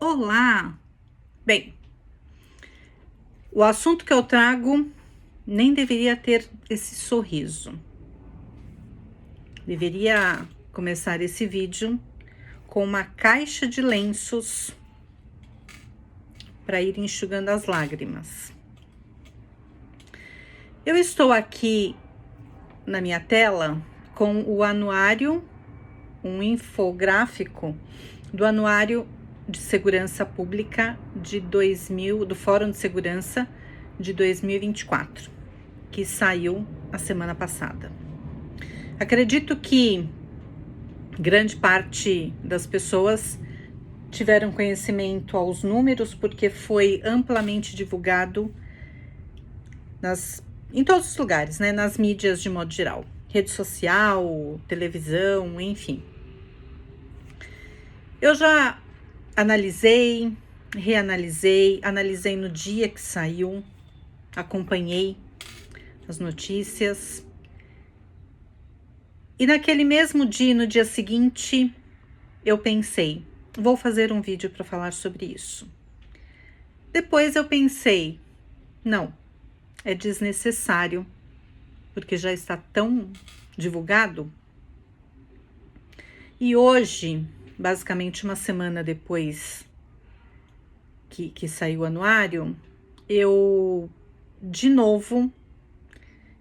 Olá! Bem, o assunto que eu trago nem deveria ter esse sorriso. Deveria começar esse vídeo com uma caixa de lenços para ir enxugando as lágrimas. Eu estou aqui na minha tela com o anuário, um infográfico do Anuário de Segurança Pública do Fórum de Segurança de 2024, que saiu a semana passada. Acredito que grande parte das pessoas tiveram conhecimento aos números, porque foi amplamente divulgado em todos os lugares, né? Nas mídias de modo geral, rede social, televisão, enfim. Eu já analisei, reanalisei, analisei no dia que saiu, acompanhei as notícias. E naquele mesmo dia, no dia seguinte, eu pensei, vou fazer um vídeo para falar sobre isso. Depois eu pensei, não, é desnecessário, porque já está tão divulgado. E hoje, basicamente uma semana depois que saiu o anuário, eu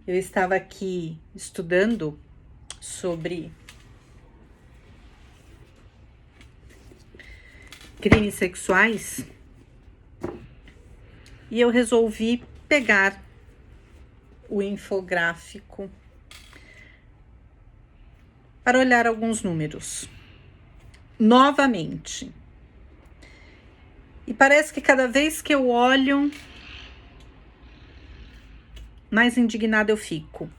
estava aqui estudando sobre crimes sexuais e eu resolvi pegar o infográfico para olhar alguns números novamente. E parece que cada vez que eu olho, mais indignada eu fico.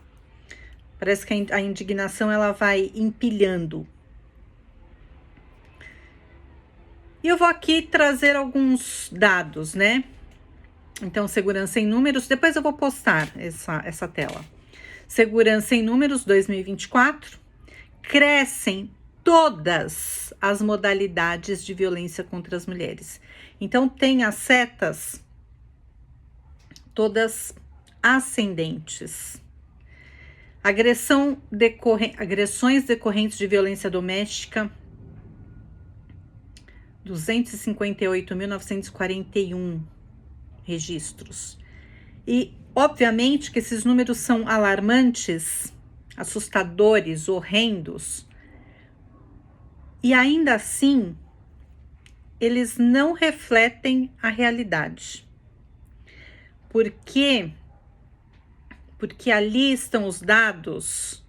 Parece que a indignação ela vai empilhando. E eu vou aqui trazer alguns dados, né? Então, segurança em números, depois eu vou postar essa tela. Segurança em números 2024, crescem todas as modalidades de violência contra as mulheres. Então, tem as setas todas ascendentes. Agressões decorrentes de violência doméstica, 258.941 registros. E, obviamente, que esses números são alarmantes, assustadores, horrendos. E ainda assim, eles não refletem a realidade. Por quê? Porque ali estão os dados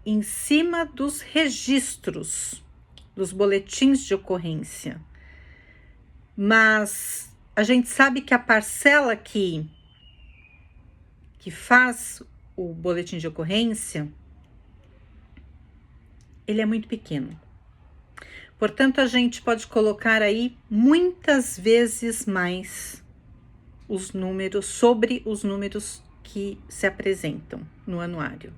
em cima dos registros, dos boletins de ocorrência. Mas a gente sabe que a parcela que faz o boletim de ocorrência, ele é muito pequeno. Portanto, a gente pode colocar aí muitas vezes mais os números, sobre os números que se apresentam no anuário.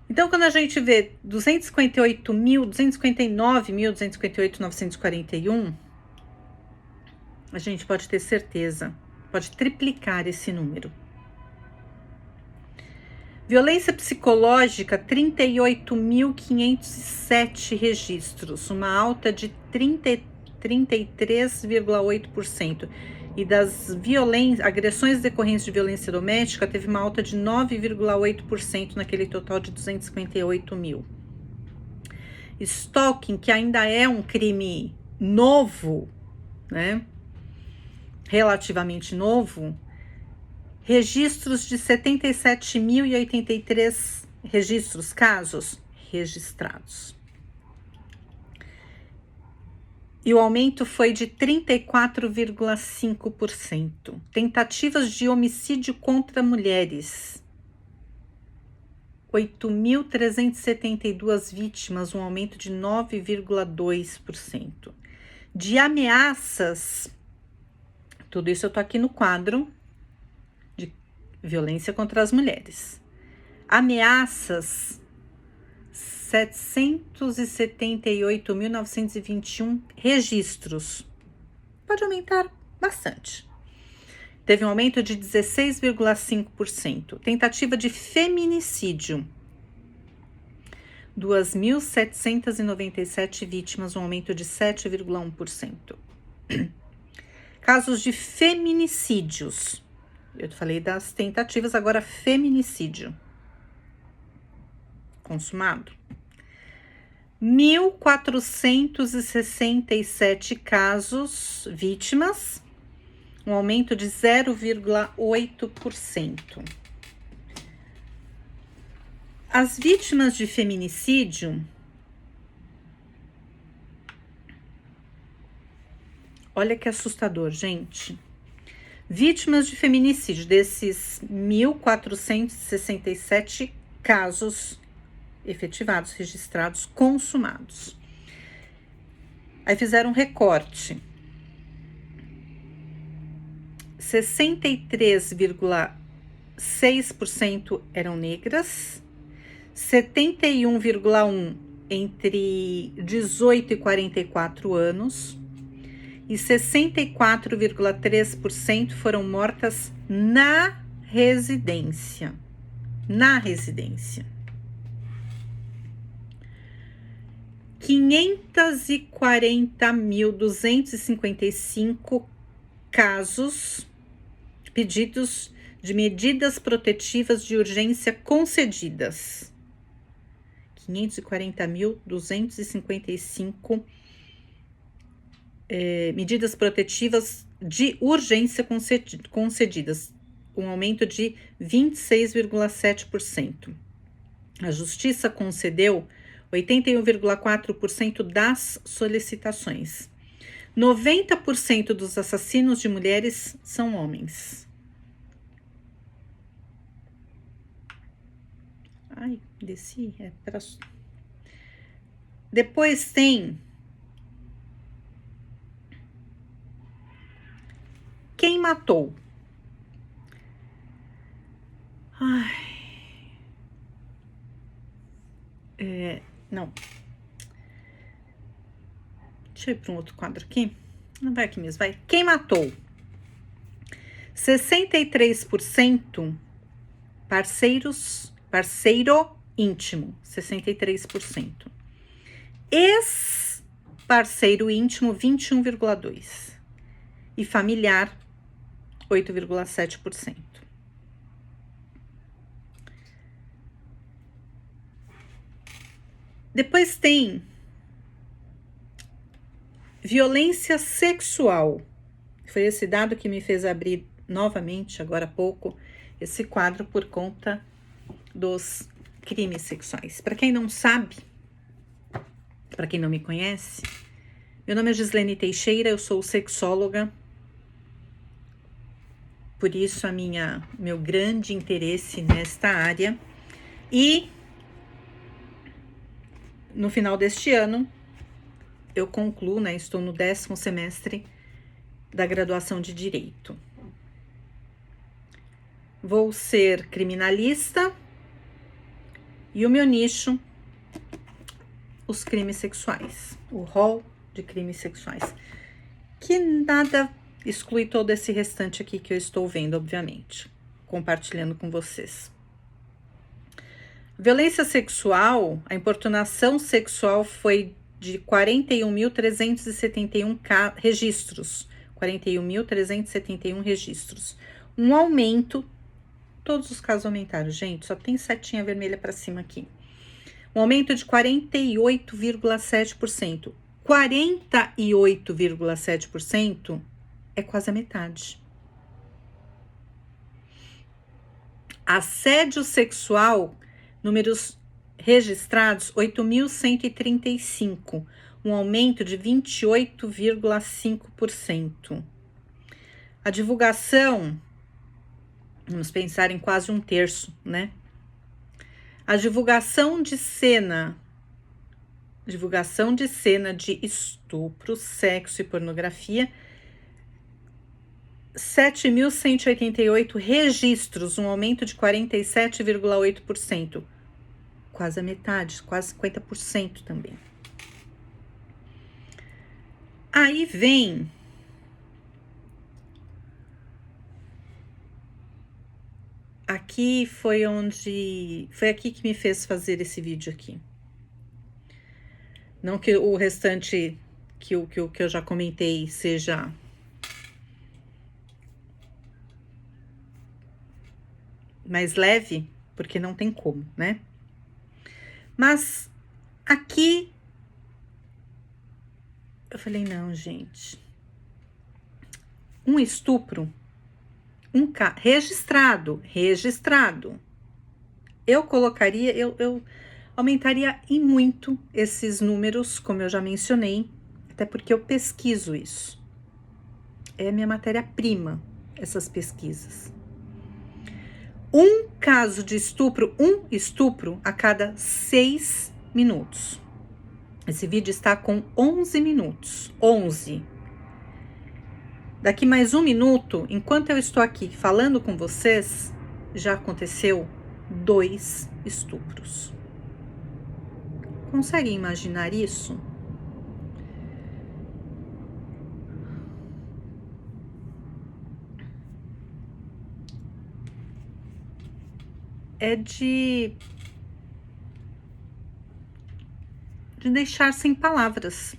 Então, quando a gente vê 259.258.941, a gente pode ter certeza, pode triplicar esse número. Violência psicológica, 38.507 registros, uma alta de 33,8%. E das agressões decorrentes de violência doméstica, teve uma alta de 9,8% naquele total de 258 mil. Stalking, que ainda é um crime novo, né? Relativamente novo, registros de 77.083 casos registrados. E o aumento foi de 34,5%. Tentativas de homicídio contra mulheres, 8.372 vítimas, um aumento de 9,2%. De ameaças, tudo isso eu tô aqui no quadro de violência contra as mulheres. Ameaças, 778.921 registros. Pode aumentar bastante. Teve um aumento de 16,5%. Tentativa de feminicídio. 2.797 vítimas, um aumento de 7,1%. Casos de feminicídios. Eu falei das tentativas, agora feminicídio. Consumado. 1.467 casos, vítimas, um aumento de 0,8%. As vítimas de feminicídio, olha que assustador, gente. Vítimas de feminicídio, desses 1.467 casos efetivados, registrados, consumados. Aí fizeram um recorte. 63,6% eram negras, 71,1% entre 18 e 44 anos e 64,3% foram mortas na residência. Na residência. 540.255 casos, pedidos de medidas protetivas de urgência concedidas. 540.255 medidas protetivas de urgência concedidas, um aumento de 26,7%. A Justiça concedeu 81,4% das solicitações. 90% dos assassinos de mulheres são homens. Ai, desci. Depois tem quem matou. Ai. Não. Deixa eu ir para um outro quadro aqui. Não vai aqui mesmo, vai. Quem matou? 63% parceiro íntimo, 63%. Ex-parceiro íntimo, 21,2%. E familiar, 8,7%. Depois tem violência sexual. Foi esse dado que me fez abrir novamente, agora há pouco, esse quadro por conta dos crimes sexuais. Para quem não sabe, para quem não me conhece, meu nome é Gislene Teixeira, eu sou sexóloga. Por isso meu grande interesse nesta área. E no final deste ano, eu concluo, né? Estou no 10º semestre da graduação de Direito. Vou ser criminalista e o meu nicho, os crimes sexuais, o rol de crimes sexuais, que nada exclui todo esse restante aqui que eu estou vendo, obviamente, compartilhando com vocês. Violência sexual, a importunação sexual foi de 41.371 registros. 41.371 registros. Um aumento, todos os casos aumentaram, gente, só tem setinha vermelha para cima aqui. Um aumento de 48,7%. 48,7% é quase a metade. Assédio sexual, números registrados, 8.135, um aumento de 28,5%. A divulgação, vamos pensar em quase um terço, né? A divulgação de cena de estupro, sexo e pornografia, 7.188 registros, um aumento de 47,8%. quase a metade, quase 50% também. Aí vem aqui foi aqui que me fez fazer esse vídeo aqui. Não que o restante que eu já comentei seja mais leve, porque não tem como, né? Mas aqui eu falei, não, gente. Um estupro, registrado. Eu colocaria, eu aumentaria em muito esses números, como eu já mencionei, até porque eu pesquiso isso. É minha matéria-prima, essas pesquisas. Um caso de estupro, um estupro a cada 6 minutos. Esse vídeo está com 11 minutos. 11. Daqui mais 1 minuto, enquanto eu estou aqui falando com vocês, já aconteceu 2 estupros. Conseguem imaginar isso? É de deixar sem palavras.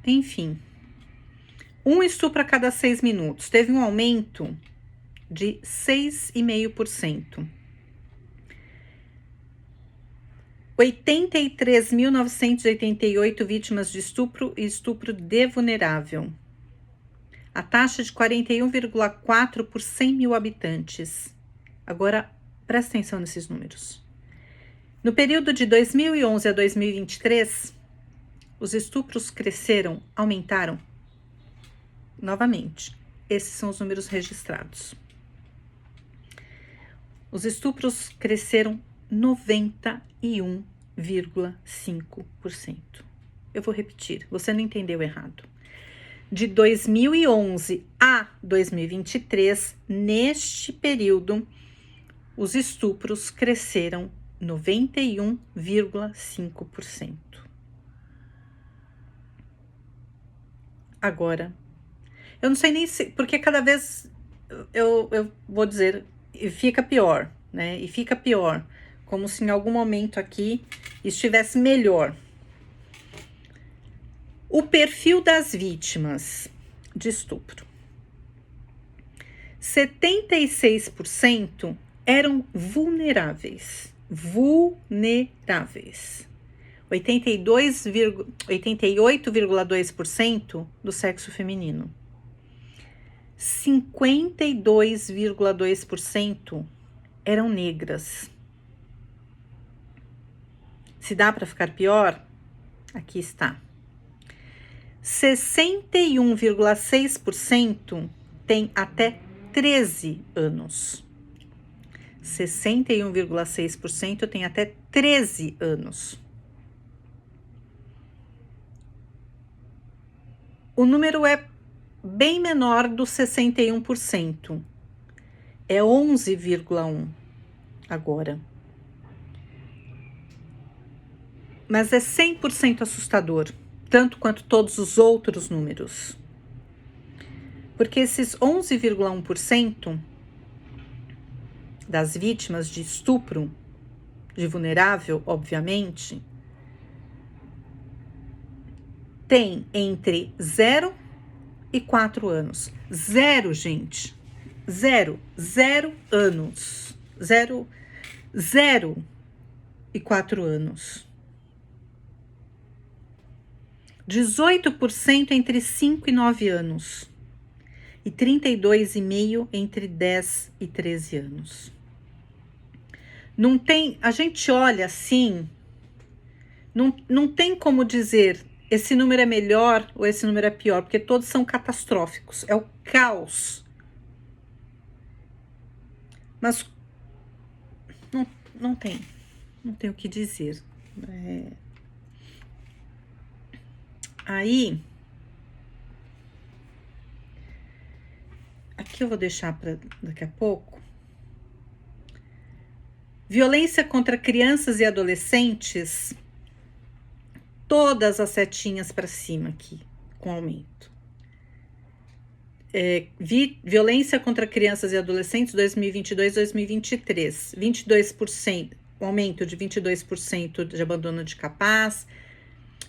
Enfim, um estupro a cada 6 minutos. Teve um aumento de 6,5%. 83.988 vítimas de estupro e estupro de vulnerável. A taxa de 41,4 por 100 mil habitantes. Agora, presta atenção nesses números. No período de 2011 a 2023, os estupros aumentaram novamente. Esses são os números registrados. Os estupros cresceram 91,5%. Eu vou repetir, você não entendeu errado. De 2011 a 2023, neste período, os estupros cresceram 91,5%. Agora, eu não sei nem se, porque cada vez eu vou dizer, fica pior, né? E fica pior, como se em algum momento aqui estivesse melhor. O perfil das vítimas de estupro. 76% eram vulneráveis. 88,2% do sexo feminino. 52,2% eram negras. Se dá para ficar pior, aqui está. 61,6% tem até 13 anos. 61,6% tem até 13 anos. O número é bem menor do 61%. É 11,1% agora. Mas é 100% assustador, tanto quanto todos os outros números. Porque esses 11,1% das vítimas de estupro, de vulnerável, obviamente, tem entre 0 e 4 anos. 0, gente. 0 anos. 0 e 4 anos. 18% entre 5 e 9 anos. E 32,5% entre 10 e 13 anos. Não tem, a gente olha assim, não tem como dizer esse número é melhor ou esse número é pior, porque todos são catastróficos, é o caos. Mas não tem o que dizer. Aí, aqui eu vou deixar para daqui a pouco. Violência contra crianças e adolescentes, todas as setinhas para cima aqui, com aumento. Violência contra crianças e adolescentes 2022-2023, 22%, aumento de 22% de abandono de capaz,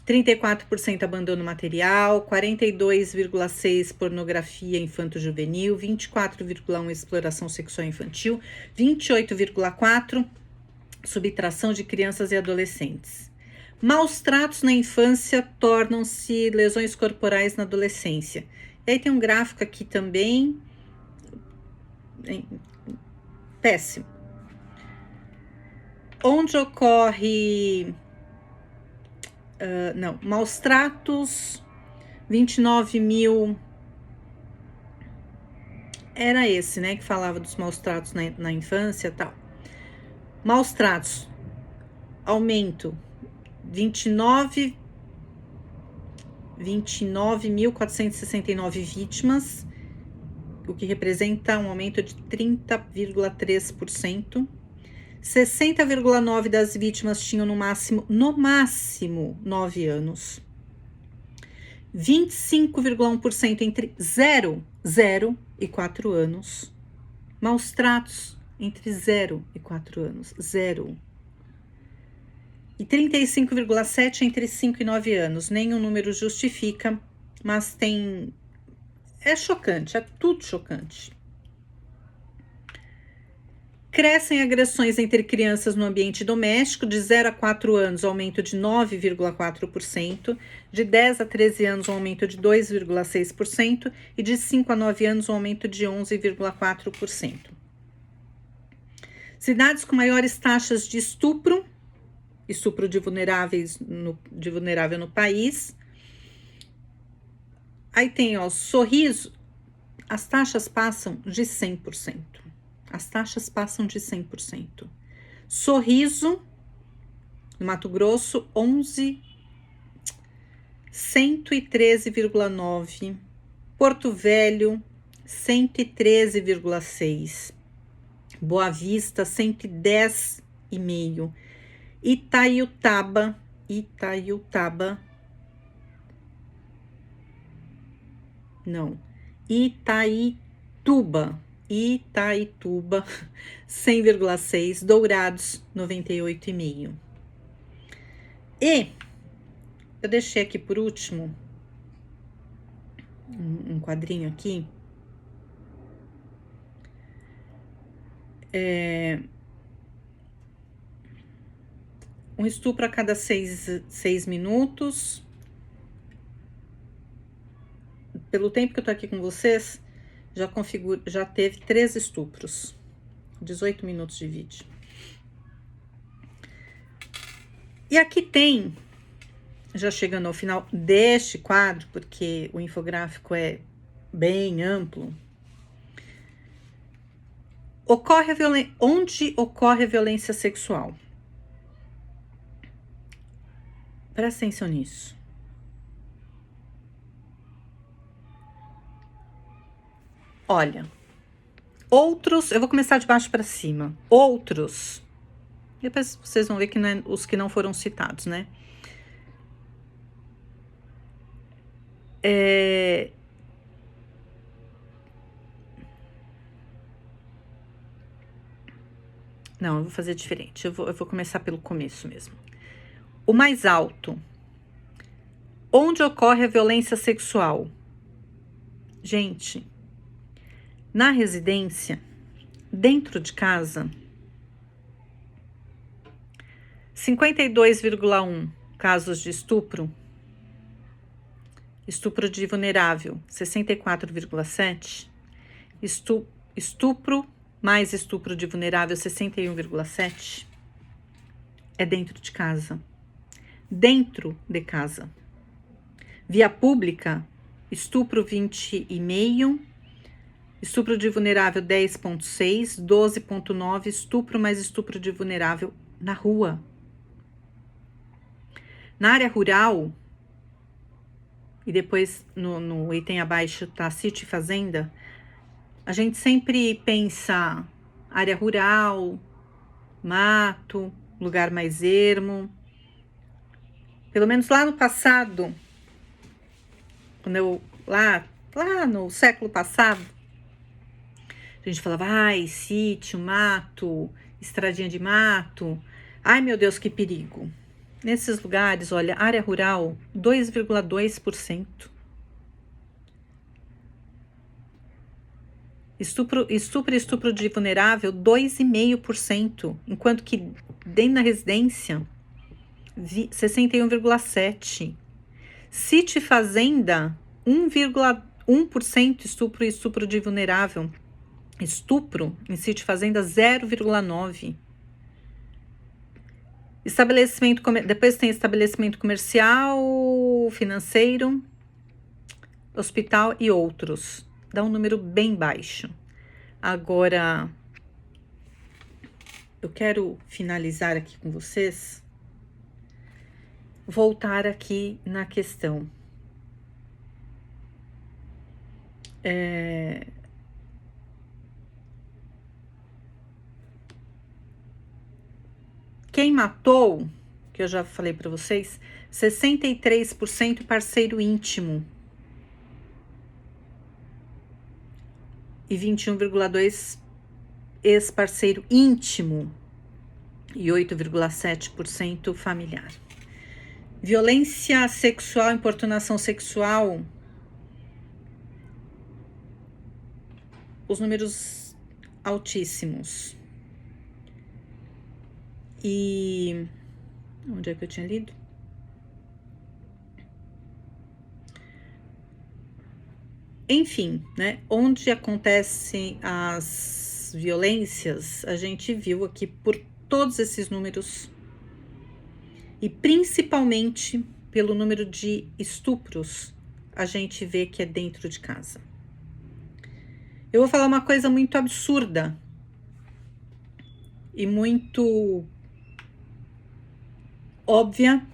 34% abandono material, 42,6% pornografia infanto-juvenil, 24,1% exploração sexual infantil, 28,4% subtração de crianças e adolescentes. Maus tratos na infância tornam-se lesões corporais na adolescência. E aí tem um gráfico aqui também, péssimo. Onde ocorre... maus tratos, 29 mil... Era esse, né, que falava dos maus tratos na infância e tal. Maus tratos, aumento, 29.469 vítimas, o que representa um aumento de 30,3%. 60,9% das vítimas tinham no máximo 9 anos. 25,1% entre 0 e 4 anos. Maus tratos entre 0 e 4 anos, 0. E 35,7% entre 5 e 9 anos. Nenhum número justifica, mas é chocante, é tudo chocante. Crescem agressões entre crianças no ambiente doméstico, de 0 a 4 anos, aumento de 9,4%, de 10 a 13 anos, um aumento de 2,6%, e de 5 a 9 anos, um aumento de 11,4%. Cidades com maiores taxas de estupro de vulnerável no país. Aí tem, Sorriso, as taxas passam de 100%. As taxas passam de 100%. Sorriso, no Mato Grosso, 113,9%. Porto Velho, 113,6%. Boa Vista, 110,5%. Itaituba, 100,6%. Dourados, 98,5%. E eu deixei aqui por último um quadrinho aqui. Um estupro a cada 6 minutos. Pelo tempo que eu tô aqui com vocês, já teve 3 estupros. 18 minutos de vídeo. E aqui tem, já chegando ao final deste quadro, porque o infográfico é bem amplo, onde ocorre a violência sexual? Presta atenção nisso. Olha, outros, eu vou começar de baixo para cima. Outros, depois vocês vão ver que não é os que não foram citados, né? Não, eu vou fazer diferente. Eu vou começar pelo começo mesmo. O mais alto. Onde ocorre a violência sexual? Gente, na residência, dentro de casa, 52,1% casos de estupro. Estupro de vulnerável, 64,7%. Estupro mais estupro de vulnerável, 61,7%. É dentro de casa. Dentro de casa. Via pública, estupro 20,5%. Estupro de vulnerável 10,6%, 12,9%, estupro mais estupro de vulnerável na rua. Na área rural, e depois no item abaixo tá sítio e fazenda, A gente sempre pensa área rural, mato, lugar mais ermo. Pelo menos lá no passado, quando lá no século passado, a gente falava, ai, sítio, mato, estradinha de mato. Ai, meu Deus, que perigo. Nesses lugares, olha, área rural, 2,2%. Estupro de vulnerável, 2,5%. Enquanto que dentro da residência, 61,7%. Sítio e fazenda, 1,1% estupro de vulnerável. Estupro em sítio e fazenda, 0,9%. Depois tem estabelecimento comercial, financeiro, hospital e outros. Dá um número bem baixo. Agora, eu quero finalizar aqui com vocês, voltar aqui na questão. Quem matou, que eu já falei para vocês, 63% parceiro íntimo. E 21,2% ex-parceiro íntimo. E 8,7% familiar. Violência sexual, importunação sexual. Os números altíssimos. E onde é que eu tinha lido? Enfim, né? Onde acontecem as violências, a gente viu aqui por todos esses números e principalmente pelo número de estupros, a gente vê que é dentro de casa. Eu vou falar uma coisa muito absurda e muito óbvia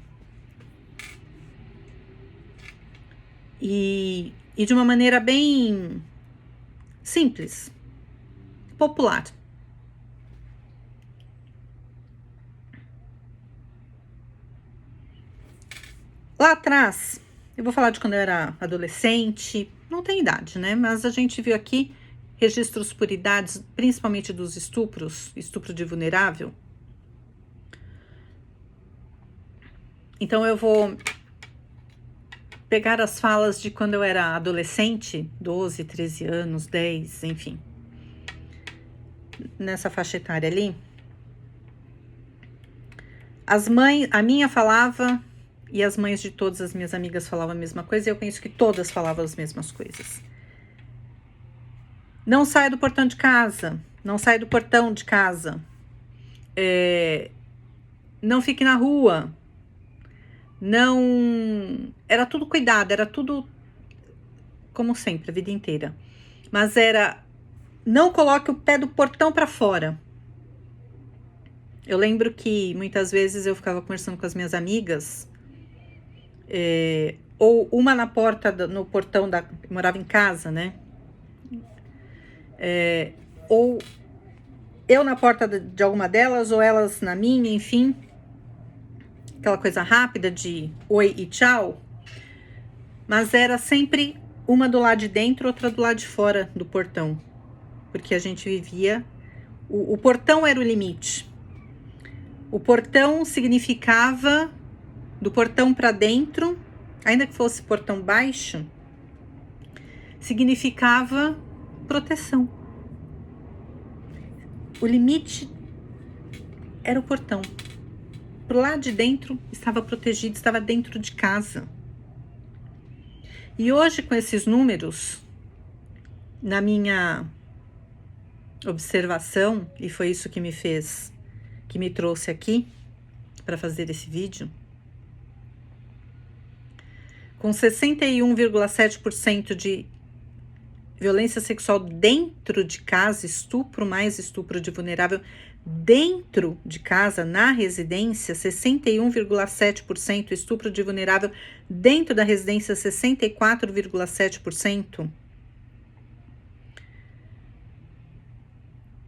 e de uma maneira bem simples, popular. Lá atrás, eu vou falar de quando eu era adolescente, não tem idade, né? Mas a gente viu aqui registros por idades, principalmente dos estupros, estupro de vulnerável. Então eu vou pegar as falas de quando eu era adolescente, 12, 13 anos, 10, enfim. Nessa faixa etária ali. A minha falava e as mães de todas as minhas amigas falavam a mesma coisa, e eu penso que todas falavam as mesmas coisas. Não saia do portão de casa, não saia do portão de casa. Não fique na rua. Não, era tudo cuidado, era tudo como sempre, a vida inteira. Mas era, não coloque o pé do portão para fora. Eu lembro que muitas vezes eu ficava conversando com as minhas amigas, ou uma na porta, no portão eu morava em casa, né? Ou eu na porta de alguma delas, ou elas na minha, enfim. Aquela coisa rápida de oi e tchau, mas era sempre uma do lado de dentro, outra do lado de fora do portão, porque a gente vivia, o portão era o limite, o portão significava, do portão para dentro, ainda que fosse portão baixo, significava proteção, o limite era o portão. Pro lado de dentro estava protegido, estava dentro de casa. E hoje, com esses números, na minha observação, e foi isso que me trouxe aqui para fazer esse vídeo, com 61,7% de violência sexual dentro de casa, estupro mais estupro de vulnerável dentro de casa, na residência, 61,7%, estupro de vulnerável dentro da residência, 64,7%.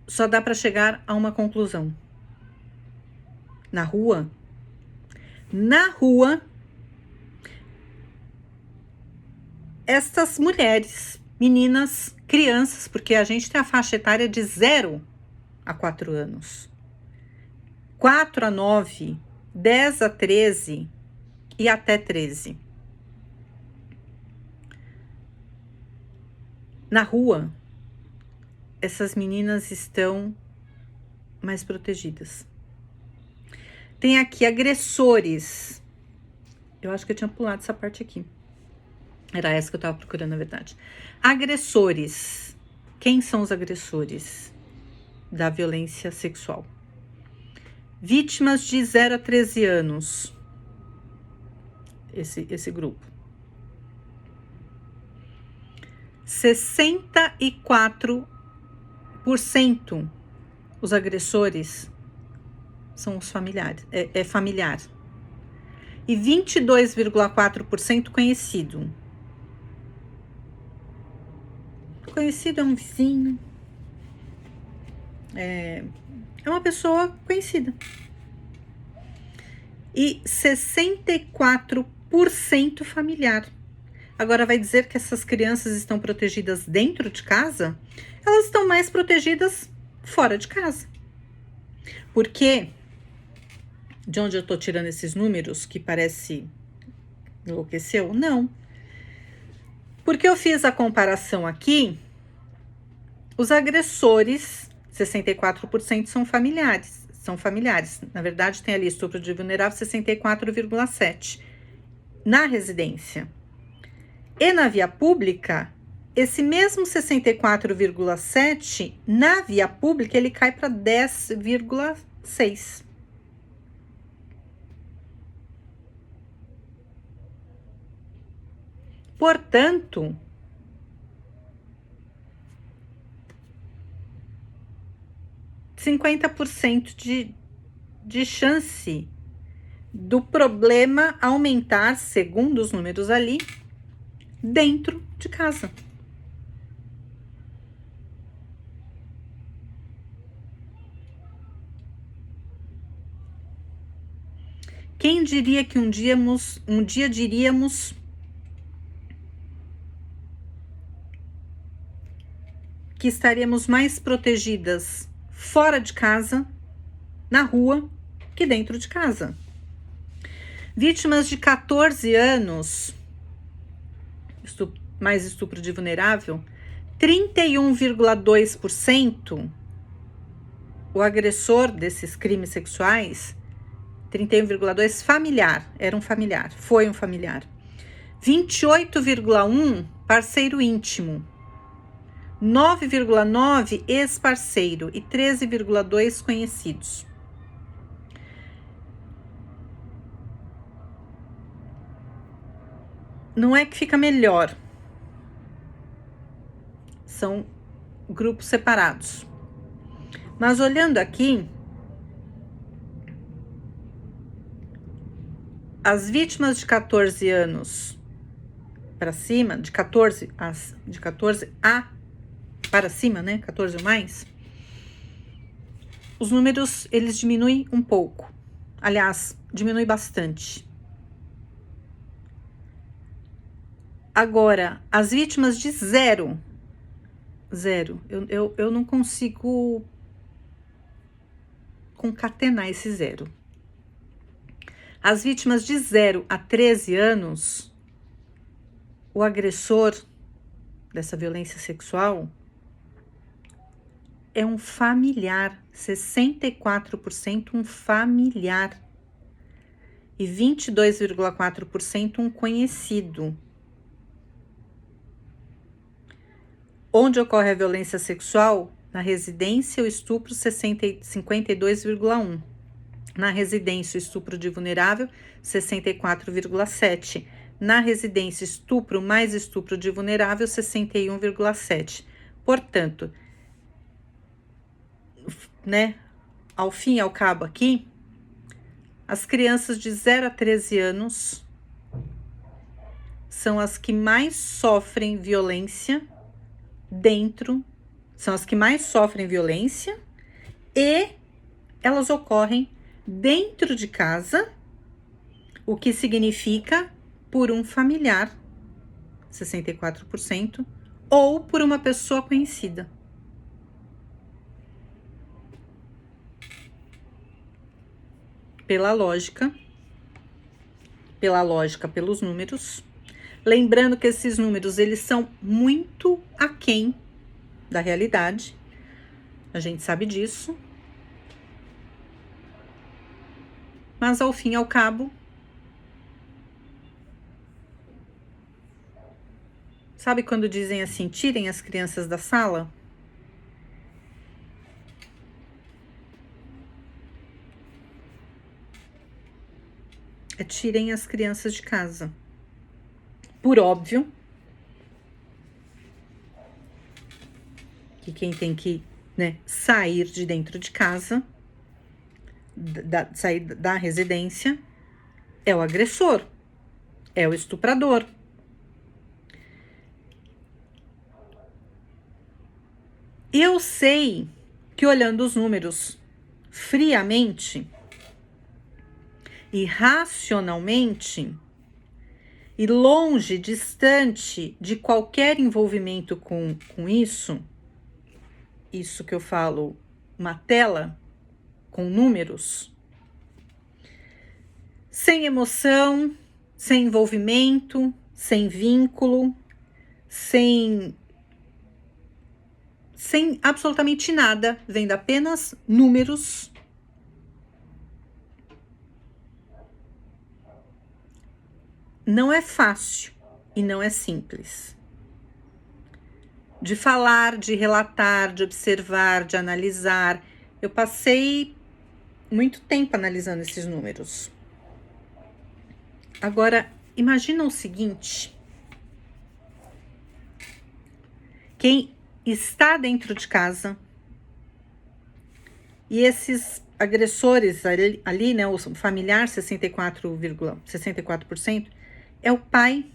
só dá para chegar a uma conclusão. Na rua, estas mulheres, meninas, crianças, porque a gente tem a faixa etária de 0 a 4 anos, 4 a 9, 10 a 13 e até 13. Na rua, essas meninas estão mais protegidas. Tem aqui agressores. Eu acho que eu tinha pulado essa parte aqui. Era essa que eu tava procurando, na verdade. Agressores. Quem são os agressores da violência sexual? Vítimas de 0 a 13 anos. Esse grupo. 64% os agressores são os familiares, é familiar. E 22,4% conhecido. Conhecido é um vizinho. É uma pessoa conhecida. E 64% familiar. Agora vai dizer que essas crianças estão protegidas dentro de casa? Elas estão mais protegidas fora de casa. Por quê? De onde eu tô tirando esses números que parece enlouqueceu? Não. Porque eu fiz a comparação aqui, os agressores, 64% são familiares. Na verdade, tem ali estupro de vulnerável, 64,7%. Na residência. E na via pública, esse mesmo 64,7%, na via pública, ele cai para 10,6%. Portanto, % 50% de chance do problema aumentar, segundo os números ali, dentro de casa. Quem diria que um dia diríamos que estaríamos mais protegidas fora de casa, na rua, que dentro de casa. Vítimas de 14 anos, mais estupro de vulnerável, 31,2%, o agressor desses crimes sexuais, 31,2% familiar, era um familiar, foi um familiar. 28,1% parceiro íntimo. 9,9% ex-parceiro e 13,2% conhecidos. Não é que fica melhor. São grupos separados. Mas olhando aqui, as vítimas de 14 anos para cima, de 14 a para cima, né? 14 ou mais, os números, eles diminuem um pouco. Aliás, diminui bastante. Agora, as vítimas de 0, eu não consigo concatenar esse 0. As vítimas de 0 a 13 anos, o agressor dessa violência sexual é um familiar, 64% um familiar e 22,4% um conhecido. Onde ocorre a violência sexual? Na residência, o estupro, 52,1%. Na residência, o estupro de vulnerável, 64,7%. Na residência, estupro mais estupro de vulnerável, 61,7%. Portanto, né, ao fim e ao cabo aqui, as crianças de 0 a 13 anos são as que mais sofrem violência dentro são as que mais sofrem violência e elas ocorrem dentro de casa, o que significa por um familiar, 64%, ou por uma pessoa conhecida. Pela lógica, pelos números. Lembrando que esses números, eles são muito aquém da realidade. A gente sabe disso. Mas, ao fim e ao cabo, sabe quando dizem assim, tirem as crianças da sala? É tirem as crianças de casa. Por óbvio, que quem tem que, né, sair de dentro de casa, sair da residência, é o agressor, é o estuprador. Eu sei que olhando os números friamente e racionalmente, e longe, distante de qualquer envolvimento com isso que eu falo, uma tela com números, sem emoção, sem envolvimento, sem vínculo, sem absolutamente nada, vendo apenas números. Não é fácil e não é simples. De falar, de relatar, de observar, de analisar. Eu passei muito tempo analisando esses números. Agora, imagina o seguinte: quem está dentro de casa e esses agressores ali, né, o familiar 64%, é o pai,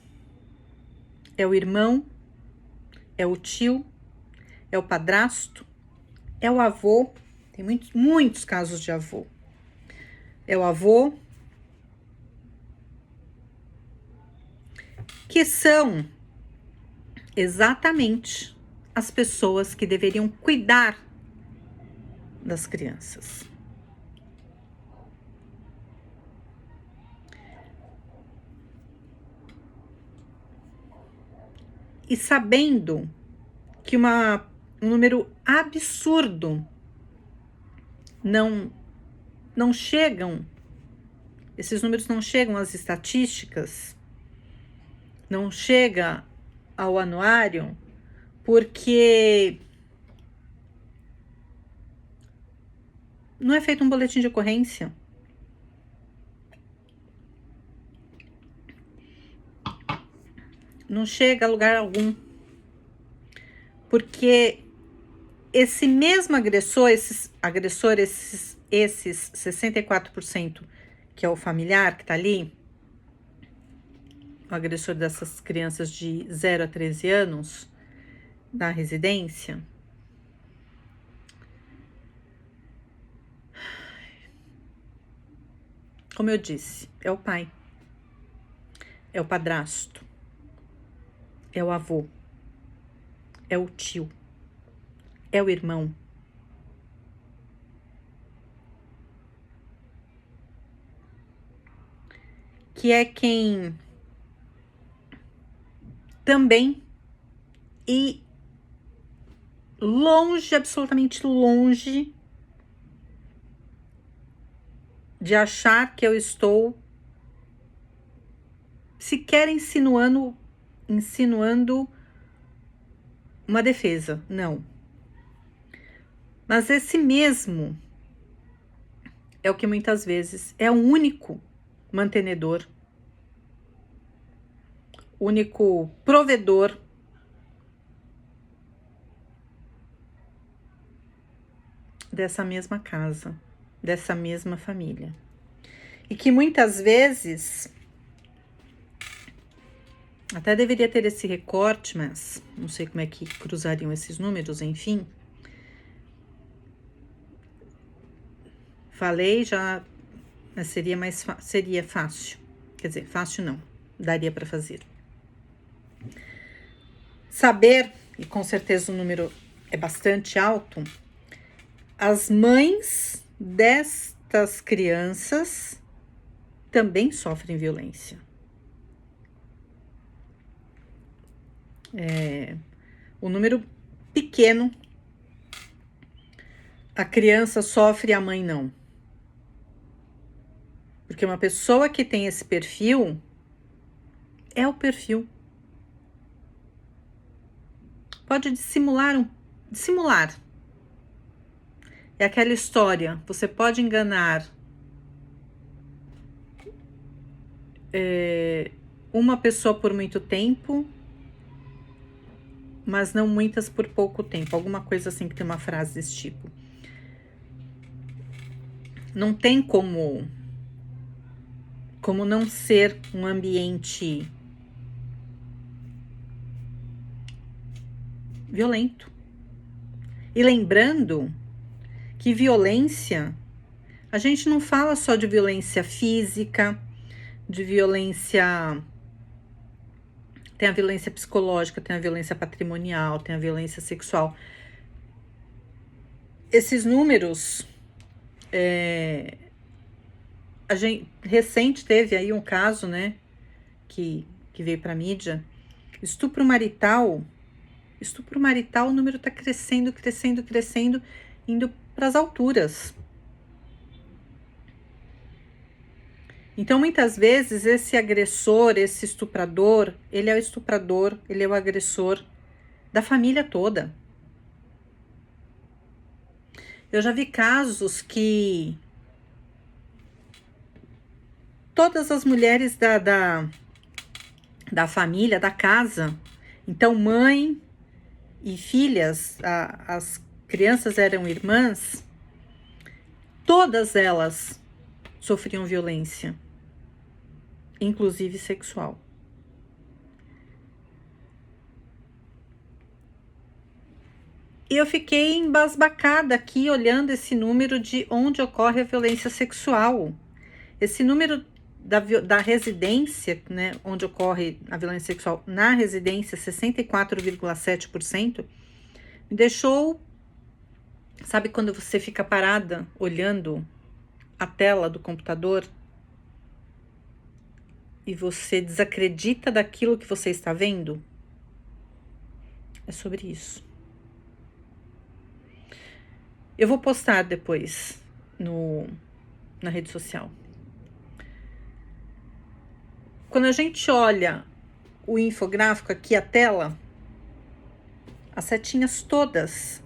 é o irmão, é o tio, é o padrasto, é o avô, tem muitos casos de avô. É o avô, que são exatamente as pessoas que deveriam cuidar das crianças. E sabendo que um número absurdo não chegam, esses números não chegam às estatísticas, não chega ao anuário, porque não é feito um boletim de ocorrência. Não chega a lugar algum. Porque esse mesmo agressor, esses 64%, que é o familiar que tá ali, o agressor dessas crianças de 0 a 13 anos, na residência, como eu disse, é o pai, é o padrasto, é o avô, é o tio, é o irmão. Que é quem também, e longe, absolutamente longe, de achar que eu estou sequer insinuando uma defesa, não. Mas esse mesmo é o que muitas vezes é o único mantenedor, único provedor dessa mesma casa, dessa mesma família. E que muitas vezes até deveria ter esse recorte, mas não sei como é que cruzariam esses números, enfim. falei já, mas seria fácil. Quer dizer, fácil não, daria para fazer. Saber, e com certeza o número é bastante alto, as mães destas crianças também sofrem violência. O número pequeno, a criança sofre e a mãe não. Porque uma pessoa que tem esse perfil é o perfil. Pode dissimular. É aquela história, você pode enganar uma pessoa por muito tempo, mas não muitas por pouco tempo. Alguma coisa assim, que tem uma frase desse tipo. Não tem como não ser um ambiente violento. E lembrando que violência, a gente não fala só de violência física, de violência... Tem a violência psicológica, tem a violência patrimonial, tem a violência sexual. Esses números... A gente recente teve aí um caso, né, que veio para mídia. Estupro marital, o número tá crescendo, indo para as alturas. Então, muitas vezes, esse agressor, esse estuprador, ele é o agressor da família toda. Eu já vi casos que todas as mulheres da família, da casa, então mãe e filhas, as crianças eram irmãs, todas elas sofriam violência, inclusive sexual. E eu fiquei embasbacada aqui olhando esse número de onde ocorre a violência sexual. Esse número da residência, né, onde ocorre a violência sexual na residência, 64,7%, me deixou... Sabe quando você fica parada olhando a tela do computador e você desacredita daquilo que você está vendo? É sobre isso. Eu vou postar depois na rede social. Quando a gente olha o infográfico aqui, a tela, as setinhas todas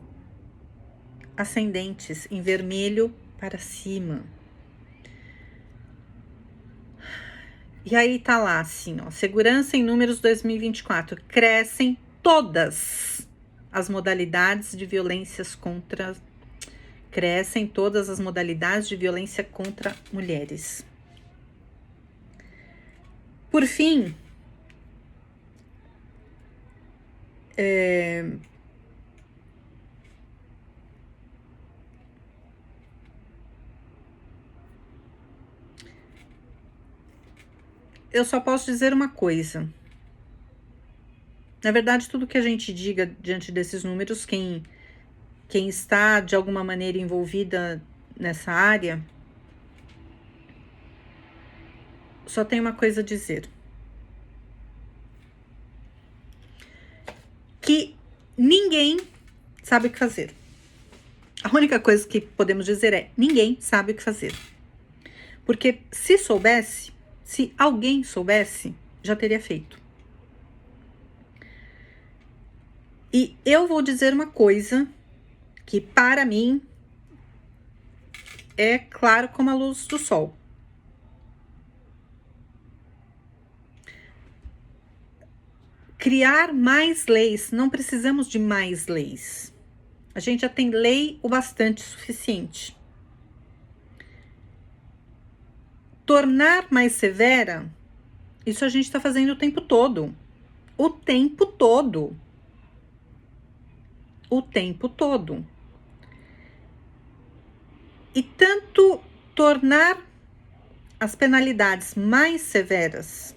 ascendentes em vermelho para cima. E aí tá lá assim, ó, segurança em números 2024, crescem todas as modalidades de violências contra... Crescem todas as modalidades de violência contra mulheres. Por fim, eu só posso dizer uma coisa. Na verdade, tudo que a gente diga diante desses números, quem está de alguma maneira envolvida nessa área, só tem uma coisa a dizer. Que ninguém sabe o que fazer. A única coisa que podemos dizer é: ninguém sabe o que fazer. Porque se alguém soubesse, já teria feito. E eu vou dizer uma coisa que para mim é claro como a luz do sol. Criar mais leis, não precisamos de mais leis. A gente já tem lei o bastante suficiente. Tornar mais severa, isso a gente está fazendo o tempo todo. O tempo todo. O tempo todo. E tanto tornar as penalidades mais severas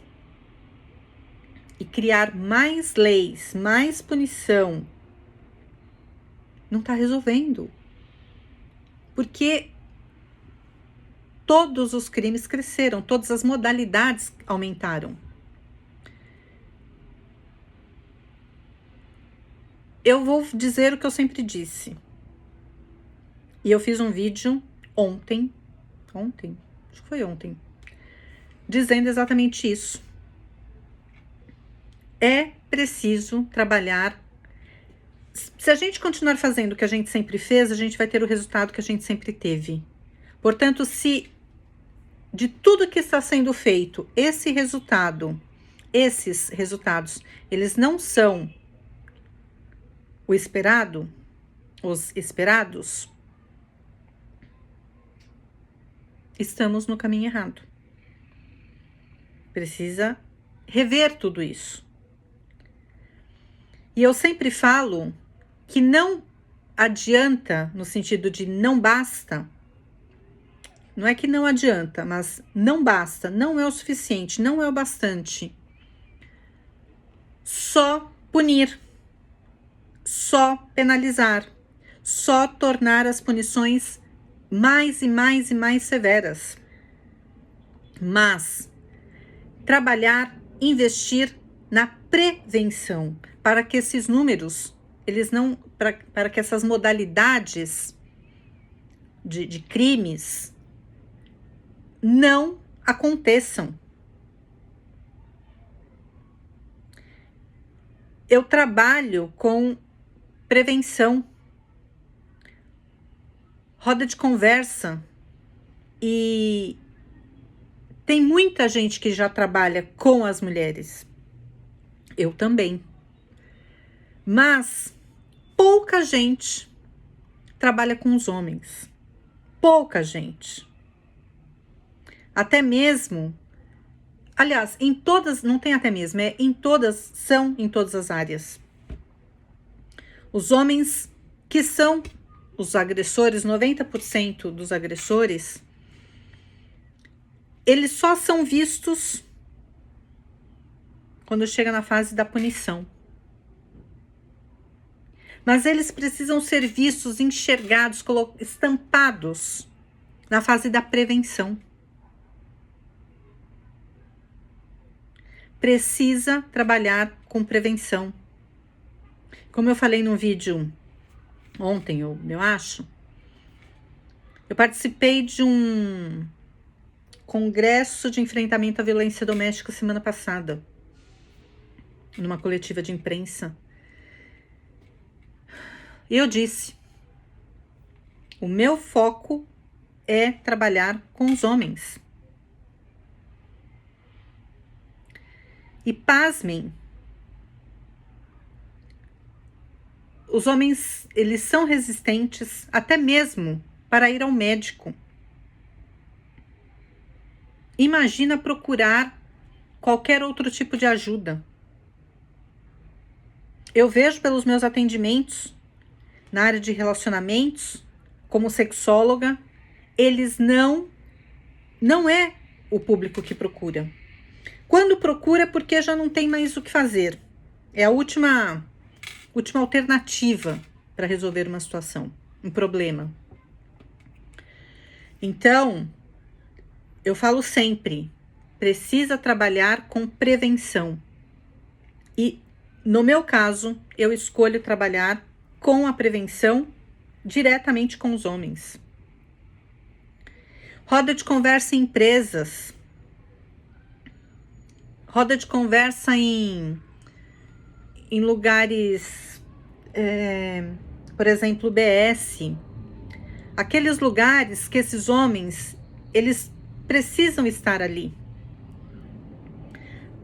e criar mais leis, mais punição, não está resolvendo. Porque todos os crimes cresceram, todas as modalidades aumentaram. Eu vou dizer o que eu sempre disse. E eu fiz um vídeo ontem, acho que foi ontem, dizendo exatamente isso. É preciso trabalhar. Se a gente continuar fazendo o que a gente sempre fez, a gente vai ter o resultado que a gente sempre teve. Portanto, se de tudo que está sendo feito, esses resultados, eles não são os esperados, estamos no caminho errado. Precisa rever tudo isso. E eu sempre falo que não adianta, no sentido de não basta. Não é que não adianta, mas não basta, não é o suficiente, não é o bastante. Só punir, só penalizar, só tornar as punições mais e mais e mais severas. Mas trabalhar, investir na prevenção, para que esses números, para que essas modalidades de crimes não aconteçam. Eu trabalho com prevenção, roda de conversa, e tem muita gente que já trabalha com as mulheres. Eu também. Mas pouca gente trabalha com os homens. Pouca gente. Até mesmo, aliás, em todas, não tem até mesmo, em todas, são em todas as áreas. Os homens que são os agressores, 90% dos agressores, eles só são vistos quando chega na fase da punição. Mas eles precisam ser vistos, enxergados, estampados na fase da prevenção. Precisa trabalhar com prevenção. Como eu falei no vídeo ontem, eu acho, eu participei de um congresso de enfrentamento à violência doméstica semana passada, numa coletiva de imprensa. E eu disse, o meu foco é trabalhar com os homens. E pasmem, os homens, eles são resistentes até mesmo para ir ao médico. Imagina procurar qualquer outro tipo de ajuda. Eu vejo pelos meus atendimentos na área de relacionamentos, como sexóloga, eles não é o público que procura. Quando procura é porque já não tem mais o que fazer. É a última alternativa para resolver uma situação, um problema. Então, eu falo sempre, precisa trabalhar com prevenção. E, no meu caso, eu escolho trabalhar com a prevenção diretamente com os homens. Roda de conversa em empresas. Roda de conversa em lugares, por exemplo, BS. Aqueles lugares que esses homens, eles precisam estar ali.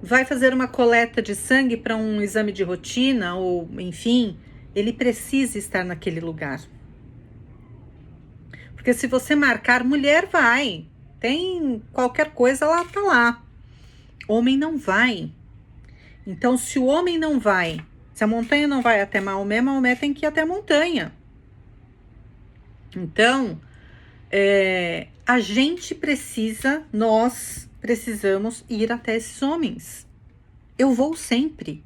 Vai fazer uma coleta de sangue para um exame de rotina, ou enfim, ele precisa estar naquele lugar. Porque se você marcar, mulher vai. Tem qualquer coisa, ela tá lá. Homem não vai. Então, se o homem não vai, se a montanha não vai até Maomé, Maomé tem que ir até a montanha. Então, A gente precisa, nós precisamos ir até esses homens. Eu vou sempre.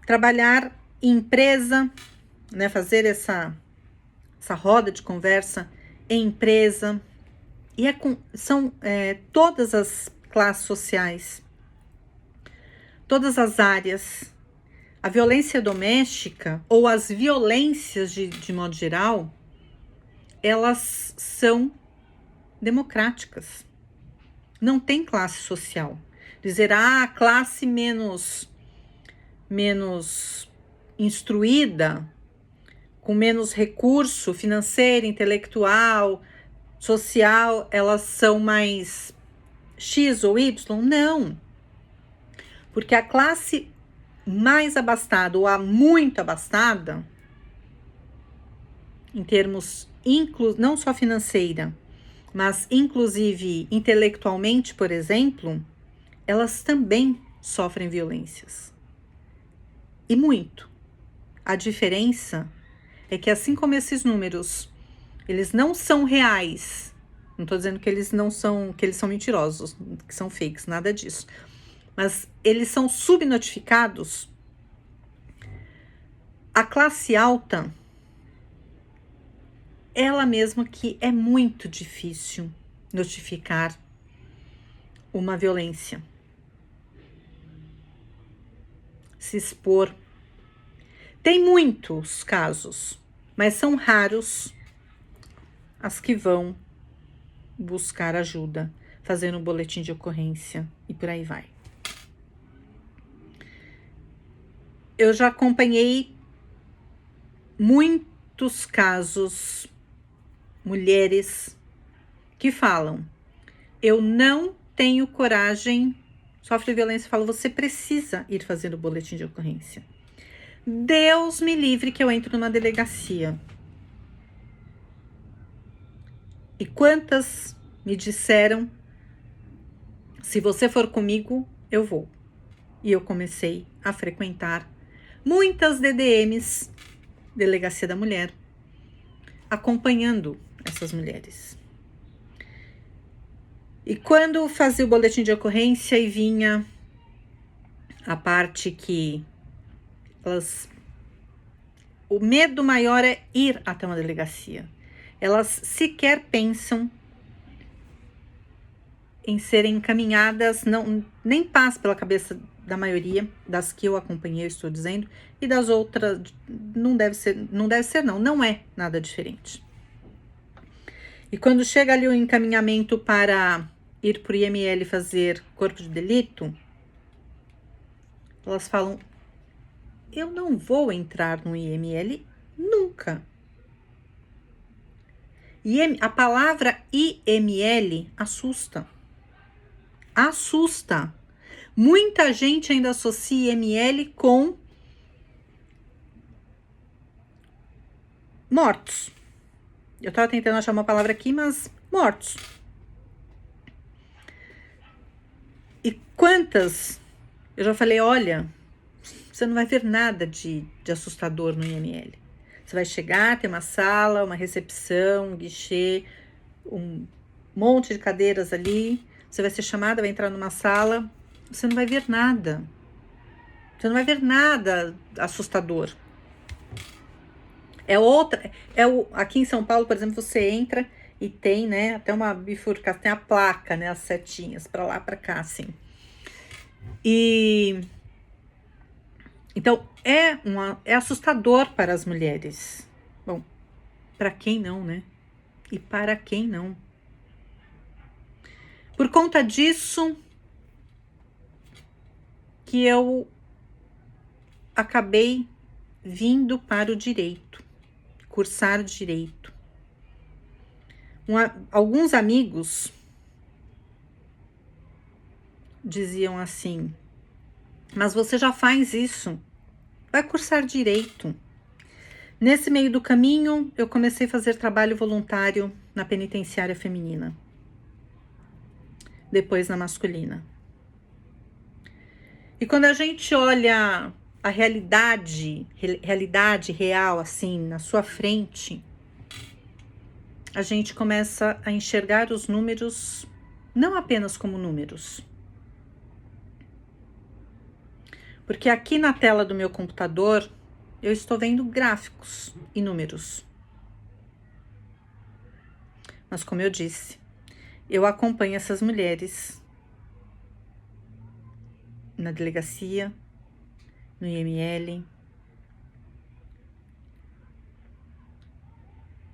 Trabalhar em empresa, né, fazer essa roda de conversa em empresa, e são todas as classes sociais, todas as áreas. A violência doméstica, ou as violências de modo geral, elas são democráticas. Não tem classe social. Dizer, classe menos instruída, com menos recurso financeiro, intelectual, social, elas são mais X ou Y? Não. Porque a classe mais abastada ou a muito abastada, em termos não só financeira, mas inclusive intelectualmente, por exemplo, elas também sofrem violências. E muito. A diferença é que, assim como esses números, eles não são reais. Não estou dizendo que eles são mentirosos, que são fakes, nada disso. Mas eles são subnotificados. A classe alta, ela mesma, que é muito difícil notificar uma violência, se expor. Tem muitos casos, mas são raros as que vão buscar ajuda, fazendo um boletim de ocorrência e por aí vai. Eu já acompanhei muitos casos, mulheres que falam, eu não tenho coragem, sofre violência, falo, você precisa ir fazer o boletim de ocorrência. Deus me livre que eu entro numa delegacia. E quantas me disseram, se você for comigo, eu vou. E eu comecei a frequentar muitas DDMs, Delegacia da Mulher, acompanhando essas mulheres. E quando fazia o boletim de ocorrência e vinha a parte que o medo maior é ir até uma delegacia. Elas sequer pensam em serem encaminhadas, nem passa pela cabeça da maioria das que eu acompanhei, eu estou dizendo, e das outras não é nada diferente. E quando chega ali o encaminhamento para ir para o IML fazer corpo de delito, elas falam, eu não vou entrar no IML nunca. A palavra IML assusta. Assusta. Muita gente ainda associa IML com mortos. Eu estava tentando achar uma palavra aqui, mas mortos. E quantas? Eu já falei, olha, você não vai ver nada de assustador no IML. Você vai chegar, tem uma sala, uma recepção, um guichê, um monte de cadeiras ali. Você vai ser chamada, vai entrar numa sala. Você não vai ver nada. Você não vai ver nada assustador. Aqui em São Paulo, por exemplo, você entra e tem, né, até uma bifurcação, tem a placa, né, as setinhas para lá, para cá, assim. E então é assustador para as mulheres. Bom, para quem não, né? E para quem não? Por conta disso que eu acabei vindo para o direito, cursar direito. Alguns amigos diziam assim, mas você já faz isso, vai cursar direito. Nesse meio do caminho, eu comecei a fazer trabalho voluntário na penitenciária feminina, depois na masculina. E quando a gente olha a realidade real, assim, na sua frente, a gente começa a enxergar os números não apenas como números. Porque aqui na tela do meu computador, eu estou vendo gráficos e números. Mas como eu disse, eu acompanho essas mulheres na delegacia, no IML.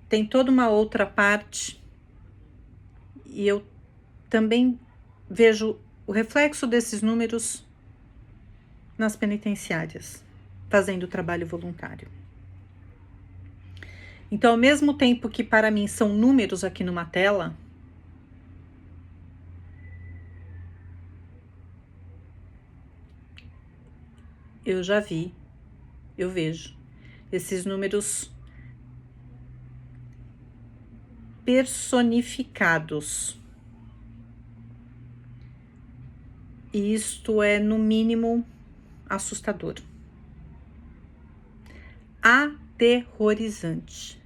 Tem toda uma outra parte e eu também vejo o reflexo desses números nas penitenciárias, fazendo trabalho voluntário. Então, ao mesmo tempo que para mim são números aqui numa tela, eu já vi, eu vejo esses números personificados. E isto é, no mínimo, assustador. Aterrorizante.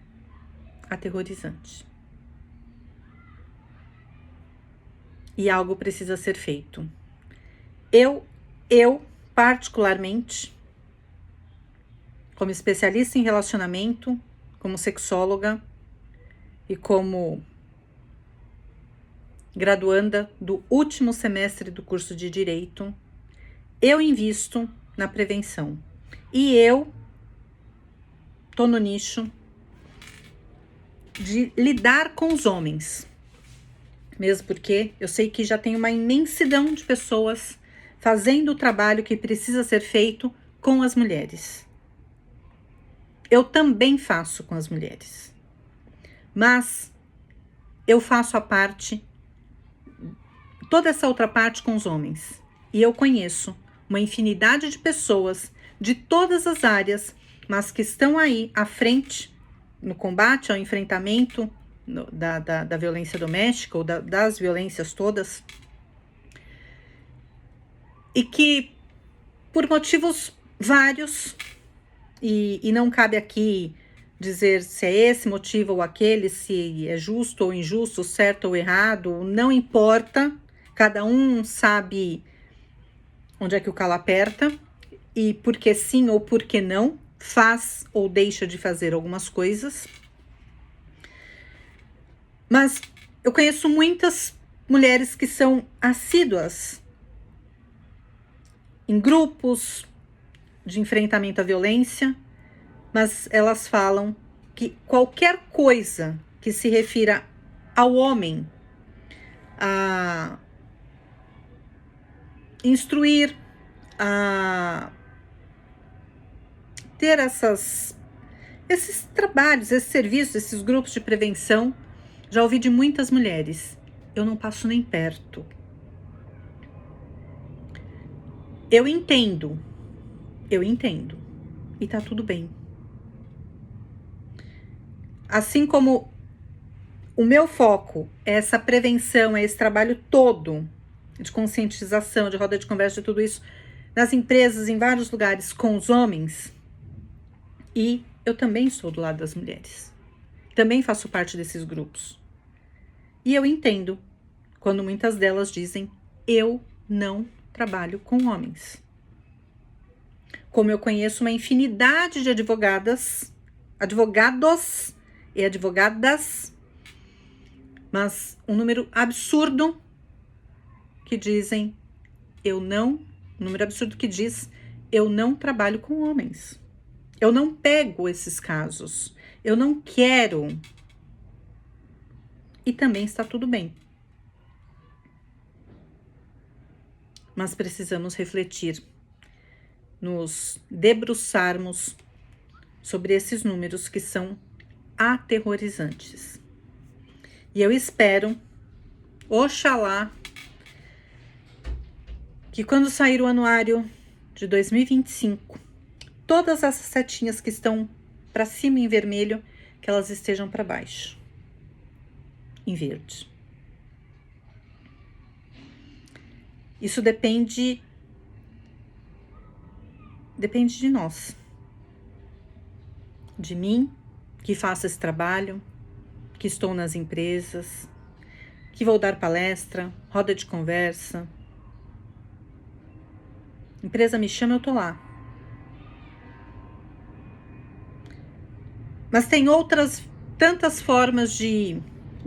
Aterrorizante. E algo precisa ser feito. Eu particularmente, como especialista em relacionamento, como sexóloga e como graduanda do último semestre do curso de Direito, eu invisto na prevenção. E eu tô no nicho de lidar com os homens. Mesmo porque eu sei que já tem uma imensidão de pessoas fazendo o trabalho que precisa ser feito com as mulheres. Eu também faço com as mulheres. Mas eu faço a parte, toda essa outra parte com os homens. E eu conheço uma infinidade de pessoas de todas as áreas, mas que estão aí à frente no combate ao enfrentamento da violência doméstica ou das violências todas, e que por motivos vários, e não cabe aqui dizer se é esse motivo ou aquele, se é justo ou injusto, certo ou errado, não importa, cada um sabe onde é que o calo aperta, e por que sim ou por que não, faz ou deixa de fazer algumas coisas. Mas eu conheço muitas mulheres que são assíduas em grupos de enfrentamento à violência, mas elas falam que qualquer coisa que se refira ao homem, a instruir, a ter esses trabalhos, esses serviços, esses grupos de prevenção, já ouvi de muitas mulheres. Eu não passo nem perto. Eu entendo. E tá tudo bem. Assim como o meu foco é essa prevenção, é esse trabalho todo de conscientização, de roda de conversa, de tudo isso, nas empresas, em vários lugares, com os homens, e eu também estou do lado das mulheres. Também faço parte desses grupos. E eu entendo quando muitas delas dizem: eu não trabalho com homens. Como eu conheço uma infinidade de advogados e advogadas, mas um número absurdo que dizem um número absurdo que diz: eu não trabalho com homens. Eu não pego esses casos. Eu não quero. E também está tudo bem. Mas precisamos refletir, nos debruçarmos sobre esses números que são aterrorizantes. E eu espero, oxalá, que quando sair o anuário de 2025, todas essas setinhas que estão para cima em vermelho, que elas estejam para baixo, em verde. Isso depende de nós, de mim, que faço esse trabalho, que estou nas empresas, que vou dar palestra, roda de conversa. Empresa me chama, eu tô lá. Mas tem outras tantas formas de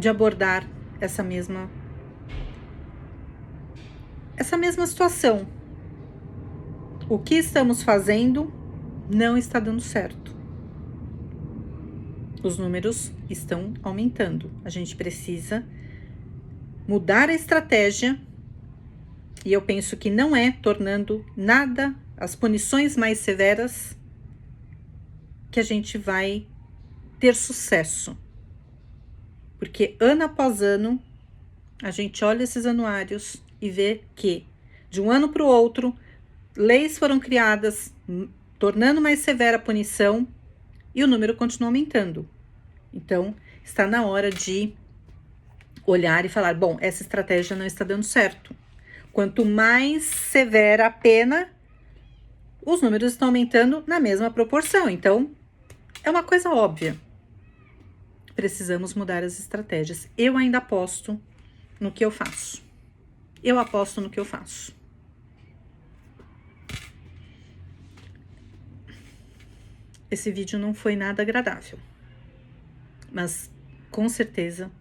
abordar essa mesma situação. O que estamos fazendo não está dando certo. Os números estão aumentando. A gente precisa mudar a estratégia. E eu penso que não é tornando nada, as punições mais severas, que a gente vai ter sucesso. Porque ano após ano, a gente olha esses anuários e vê que, de um ano para o outro, leis foram criadas, tornando mais severa a punição, e o número continua aumentando. Então, está na hora de olhar e falar, bom, essa estratégia não está dando certo. Quanto mais severa a pena, os números estão aumentando na mesma proporção. Então, é uma coisa óbvia. Precisamos mudar as estratégias. Eu ainda aposto no que eu faço. Eu aposto no que eu faço. Esse vídeo não foi nada agradável, mas com certeza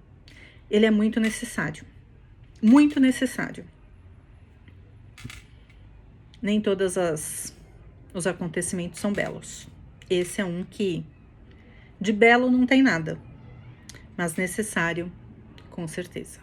ele é muito necessário. Muito necessário. Nem todos os acontecimentos são belos. Esse é um que de belo não tem nada, mas necessário, com certeza.